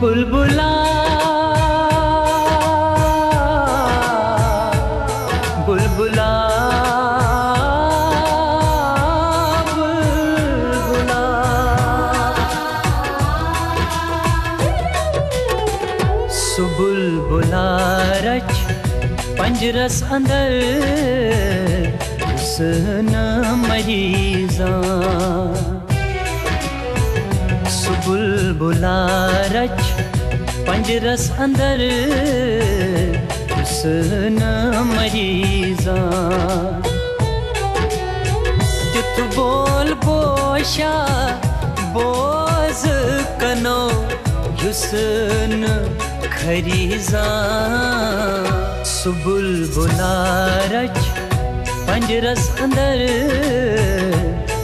बुलबुला बुलबुला बुलबुला सु बुलबुला रच पंजरस अंदर हुस्न मरीज़ा सु बुलबुला रच पंजरस अंदर हुस्न मरीज़ा दित बोल बोशा बोज कनो हुस्न खरीज़ा सु बुलबुला रच पंजरस अंदर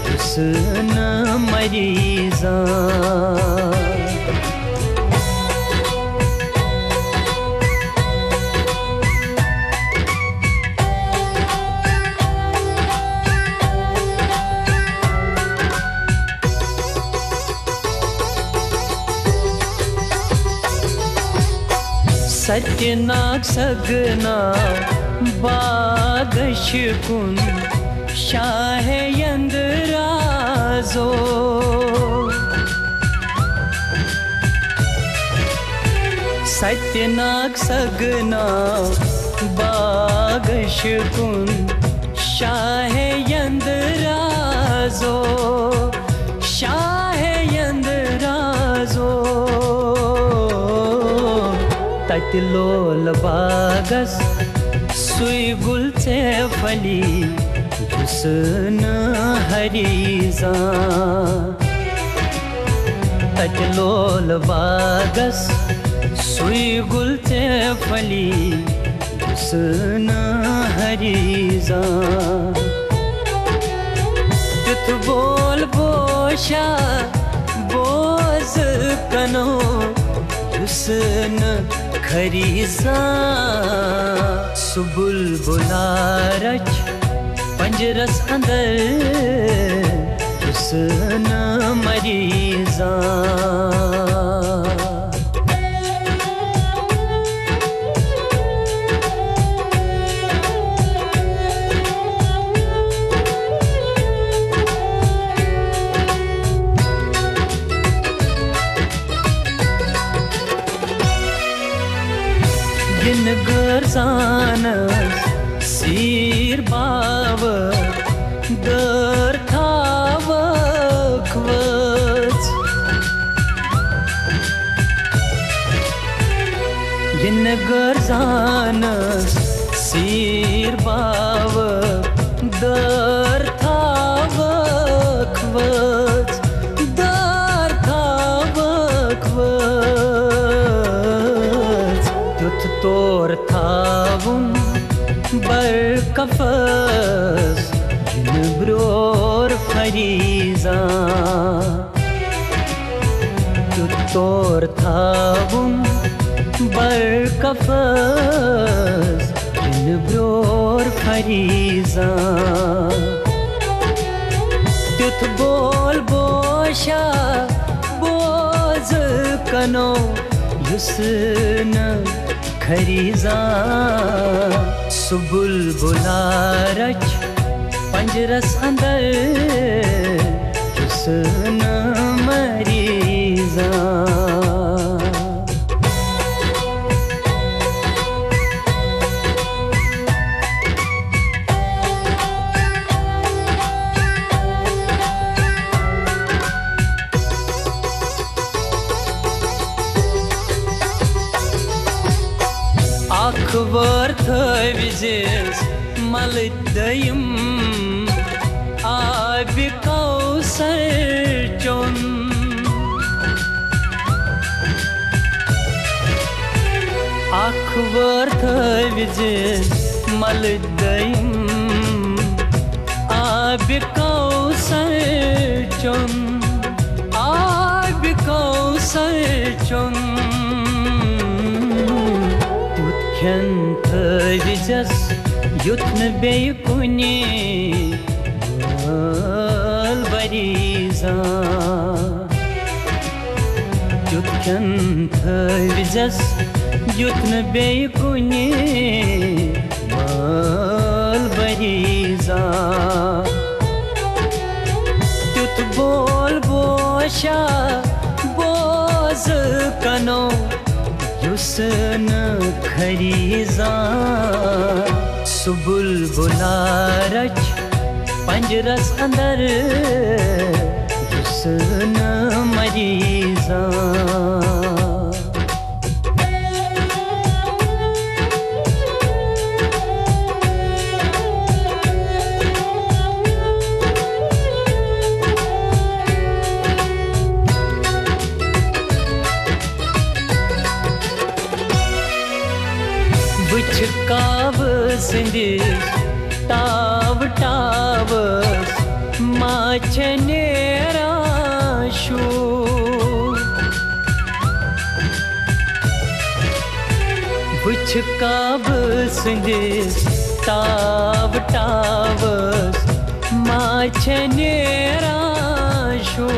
हुस्न मरीज़ा सत्यनाग सगना बागश कुन शाह यंदराजो सत्यनाग सगना बागश कुन शाह यंदराजो शाह यंदराजो तत लोल बागस सुई गुल से फली हुस्न हरीज़ा तत लोल बागस सुई गुल से फली हुस्न हरीज़ा तित बोल बोशा बोज कनो हुस्न खरीज़ा सु बुलबुला रच पंजरस अंदर हुस्न मरीज़ा गिन गरजानस सीर बाव दर थावखवच गिन गरजानस सीर बाव दर थावखवच दर थावखवच युथ तोर थावुन बरकफस जिन ब्रोर फरीज़ा युथ तोर थावुन बरकफस जिन ब्रोर फरीज़ा युथ बोल बोशा बोज कनो हुस्न खरीज़ा सु बुलबुला रच पंजरस अंदर हुस्न मरीज़ा अखबर थविजिस मलदयम आब कौसर चोन अखबर थविजिस मलदयम आब कौसर चोन आब कौसर चोन थविजस युथ बे कुनी बरीज़ा युथ अतन थविजस युत न बेय कुनि माल बरीजा तुत बोल बोशा बोज कनो युस न खरीजा सुबुल बुलारच पंजरस अंदर युस न मरीजा बुछ काव सिंदिस ताव टावस माछ नेरा शू बुछ काव सिंदिस ताव टावस माछ नेरा शू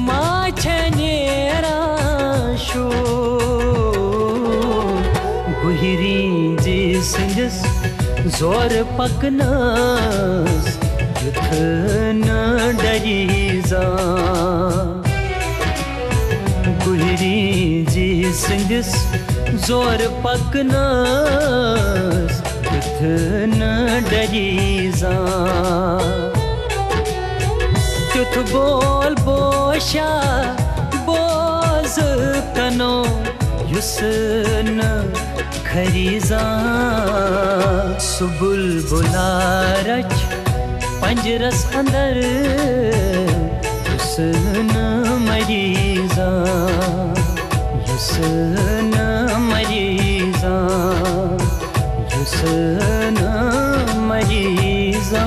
माछ नेरा शू गुहिरी जी सिंदिस जोर पकनस युथ न डरीजा गुहिरी जी सिंदिस जोर पकनस युथ न डरीजा तुथ बोल बोशा बोज कनो युस न खरीजा सुबुल बुलारच पंजरस अंदर युस न मरीजा युस न मरीजा युस न मरीजा